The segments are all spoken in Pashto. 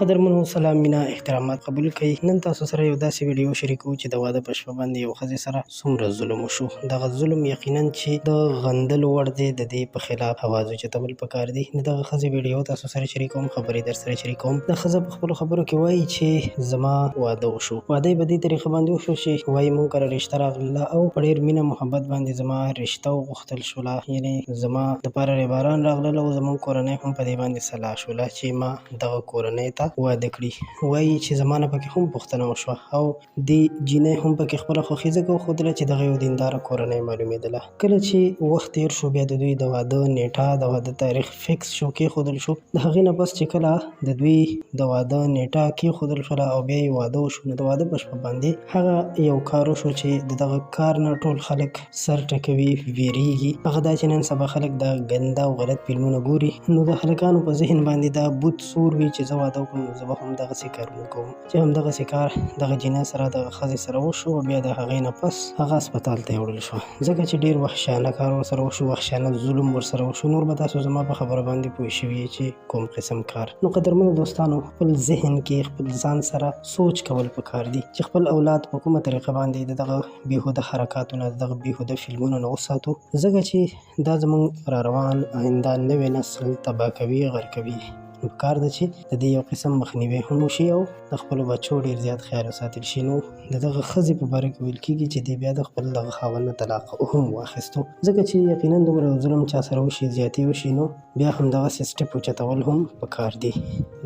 قدرمنو سلام مینا احترامات قبول کړئ. نن تاسو سره یو داسې ویډیو شریکو چې د واده په شپه باندې یو ښځې سره څومره ظلم وشو. دغه ظلم یقینا چې د غندلو وړ دی، د دې په خلاف اواز اوچتول پکار دی. د دغه ښځې ویډیو تاسو سره شریکوم، خبرې در سره شریکوم. د ښځه په خپلو خبرو کې وایي چې زما واده وشو. واده یې په دې طریقه باندې وشو چې وایي مونږ کره رشته راغله او په ډېر مینه محبت باندې زما رشته وغوښتل شوله، یعنې زما دپاره ریباران راغلل او زموږ کورنۍ هم په دې باندې سلا شوله چې ما دغه کورنۍ ته واده کړي. وایي چې زما نه پکې هم پوښتنه وشوه او دې جینۍ هم پکې خپله خوښي ځکه وښودله چې دغه یو دینداره کورنۍ معلومېدله. کله چې وخت تېر شو، بیا د دوی د واده نیټه، د واده تاریخ فکس شو، کېښودل شو. د هغې نه پس چې کله د دوی د واده نیټه کېښودل شوله او بیا یې واده وشو، نو د واده په شپه باندې هغه یو کار وشو چې د دغه کار نه ټول خلک سر ټکوي، ویرېږي. هغه دا چې نن سبا خلک دا ګنده او غلط فلمونه ګوري، نو د هلکانو په ذهن باندې دا بوت سور وي چې زه واده وکړم نو زه به هم دغسې کارونه کوم. چې همدغسې کار دغه جینۍ سره، دغه ښځې سره وشو او بیا د هغې نه پس هغه هسپتال ته یې وړل شوه، ځکه چې ډېر وحشیانه کار ورسره وشو، وحشیانه ظلم ورسره وشو. نور به تاسو زما په خبره باندې پوه شوي یئ چې کوم قسم کار. نو قدرمنو دوستانو، خپل ذهن کې خپل ځان سره سوچ کول پکار دي چې خپل اولاد په کومه طریقه باندې د دغه بېهوده حرکاتو نه، د دغه بېهوده فلمونو نه وساتو، ځکه چې دا زموږ را روان آینده نوی نسل تباه کوي، غرقوي. نو پکار ده چې د دې یو قسم مخنیوی هم وشي او د خپلو بچو ډېر زیات خیال وساتل شي. نو د دغه ښځې په باره کې ویل کېږي چې دی بیا د خپل دغه خاوند نه طلاق هم واخیستو، ځکه چې یقینا دومره ظلم چا سره وشي، زیاتې وشي، نو بیا همدغسې سټپ اوچتول هم پکار دي.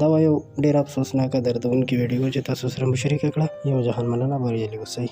دا وه یو ډېر افسوسناکه دردونکې ویډیو چې تاسو سره مو شریکه کړه. یو جهان مننه، بریالي اوسئ.